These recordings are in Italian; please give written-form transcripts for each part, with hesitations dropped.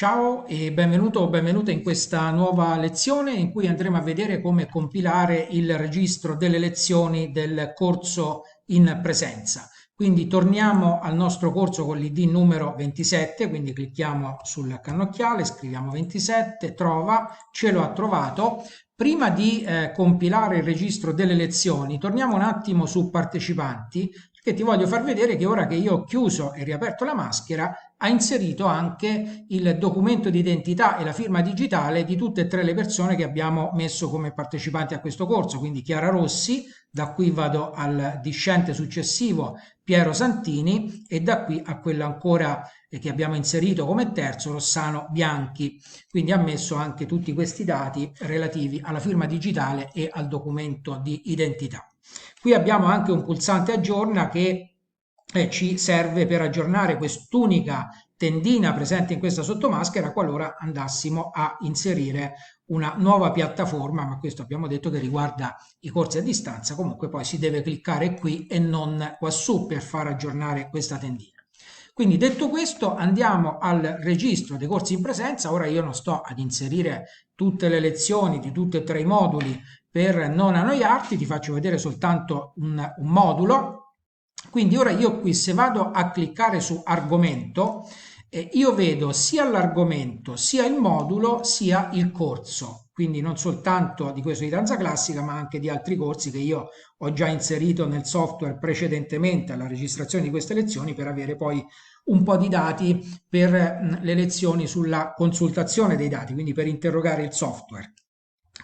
Ciao e benvenuto o benvenuta in questa nuova lezione in cui andremo a vedere come compilare il registro delle lezioni del corso in presenza. Quindi torniamo al nostro corso con l'ID numero 27, quindi clicchiamo sul cannocchiale, scriviamo 27, trova, ce lo ha trovato. Prima di compilare il registro delle lezioni, torniamo un attimo su partecipanti, perché ti voglio far vedere che ora che io ho chiuso e riaperto la maschera, ha inserito anche il documento di identità e la firma digitale di tutte e tre le persone che abbiamo messo come partecipanti a questo corso, quindi Chiara Rossi, da qui vado al discente successivo Piero Santini e da qui a quello ancora che abbiamo inserito come terzo Rossano Bianchi, quindi ha messo anche tutti questi dati relativi alla firma digitale e al documento di identità. Qui abbiamo anche un pulsante aggiorna che ci serve per aggiornare quest'unica tendina presente in questa sottomaschera qualora andassimo a inserire una nuova piattaforma, ma questo abbiamo detto che riguarda i corsi a distanza, comunque poi si deve cliccare qui e non qua su per far aggiornare questa tendina. Quindi detto questo andiamo al registro dei corsi in presenza, ora io non sto ad inserire tutte le lezioni di tutti e tre i moduli per non annoiarti, ti faccio vedere soltanto un modulo. Quindi ora io qui se vado a cliccare su argomento, io vedo sia l'argomento, sia il modulo, sia il corso. Quindi non soltanto di questo di danza classica, ma anche di altri corsi che io ho già inserito nel software precedentemente alla registrazione di queste lezioni per avere poi un po' di dati per le lezioni sulla consultazione dei dati, quindi per interrogare il software.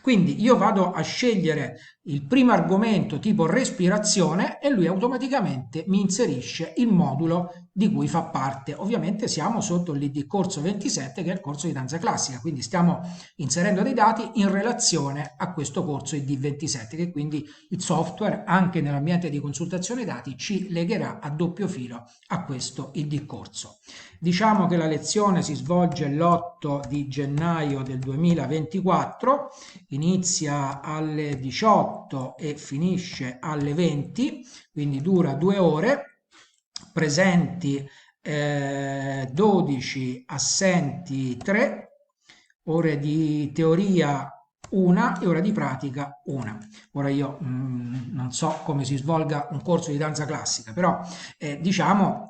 Quindi io vado a scegliere il primo argomento tipo respirazione e lui automaticamente mi inserisce il modulo di cui fa parte. Ovviamente siamo sotto l'ID corso 27 che è il corso di danza classica, quindi stiamo inserendo dei dati in relazione a questo corso ID 27 che quindi il software anche nell'ambiente di consultazione dati ci legherà a doppio filo a questo ID corso. Diciamo che la lezione si svolge l'8 di gennaio del 2024, inizia alle 18 e finisce alle 20, quindi dura 2 ore, presenti 12, assenti 3, ore di teoria una e ora di pratica una. Ora io non so come si svolga un corso di danza classica, però diciamo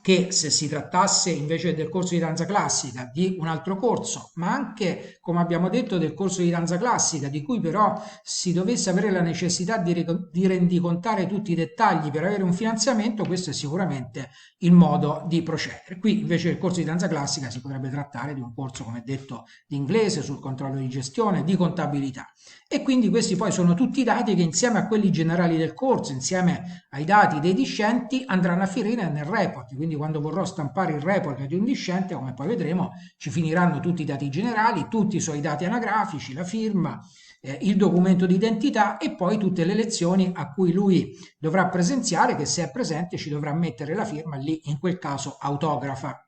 che se si trattasse invece del corso di danza classica di un altro corso, ma anche, come abbiamo detto, del corso di danza classica, di cui però si dovesse avere la necessità di rendicontare tutti i dettagli per avere un finanziamento, questo è sicuramente il modo di procedere. Qui invece del corso di danza classica si potrebbe trattare di un corso, come detto, di inglese, sul controllo di gestione, di contabilità. E quindi questi poi sono tutti i dati che insieme a quelli generali del corso, insieme ai dati dei discenti, andranno a finire nel report. Quindi quando vorrò stampare il report di un discente, come poi vedremo, ci finiranno tutti i dati generali, tutti i suoi dati anagrafici, la firma, il documento di identità e poi tutte le lezioni a cui lui dovrà presenziare, che se è presente ci dovrà mettere la firma lì, in quel caso autografa.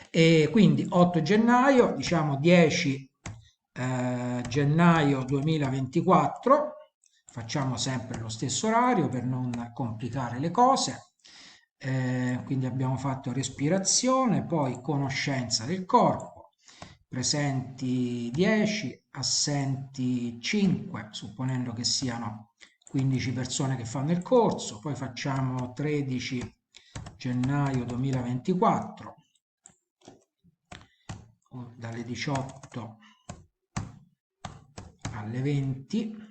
E quindi 8 gennaio, diciamo 10 gennaio 2024, facciamo sempre lo stesso orario per non complicare le cose. Quindi abbiamo fatto respirazione, poi conoscenza del corpo, presenti 10, assenti 5, supponendo che siano 15 persone che fanno il corso, poi facciamo 13 gennaio 2024 dalle 18 alle 20,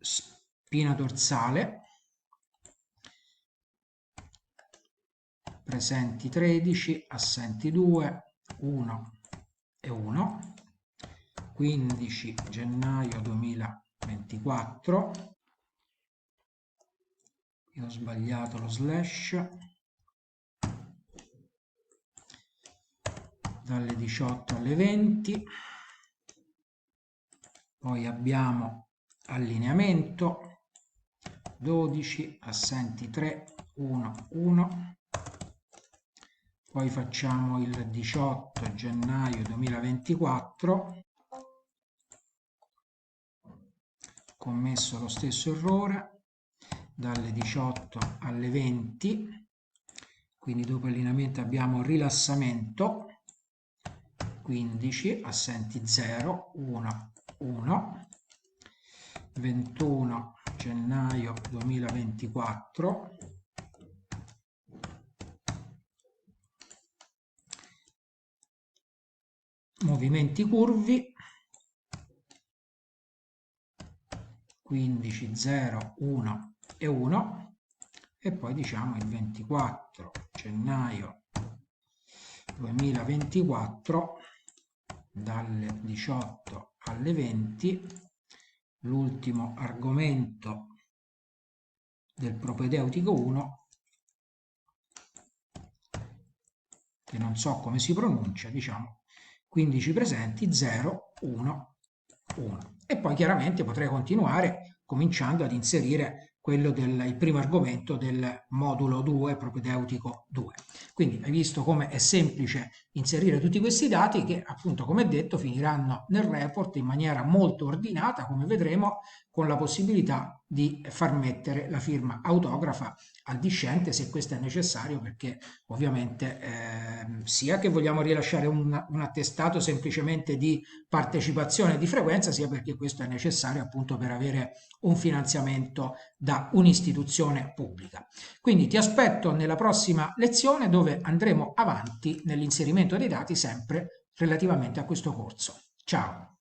spina dorsale, presenti 13, assenti 2, 1 e 1, 15 gennaio 2024, io ho sbagliato lo slash, dalle 18 alle 20, poi abbiamo allineamento, 12, assenti 3, 1, 1, poi facciamo il 18 gennaio 2024, commesso lo stesso errore, dalle 18 alle 20, quindi dopo allineamento abbiamo rilassamento, 15, assenti 0, 1, 1, 21 gennaio 2024, movimenti curvi, 15, 0, 1 e 1, e poi diciamo il 24 gennaio 2024 dalle 18 alle 20, l'ultimo argomento del propedeutico 1, che non so come si pronuncia, diciamo 15 presenti, 0, 1, 1. E poi chiaramente potrei continuare cominciando ad inserire quello il primo argomento del modulo 2, propedeutico 2. Quindi hai visto come è semplice inserire tutti questi dati che appunto, come detto, finiranno nel report in maniera molto ordinata, come vedremo, con la possibilità di far mettere la firma autografa al discente se questo è necessario, perché ovviamente sia che vogliamo rilasciare un attestato semplicemente di partecipazione e di frequenza, sia perché questo è necessario appunto per avere un finanziamento da un'istituzione pubblica. Quindi ti aspetto nella prossima lezione, dove andremo avanti nell'inserimento dei dati sempre relativamente a questo corso. Ciao!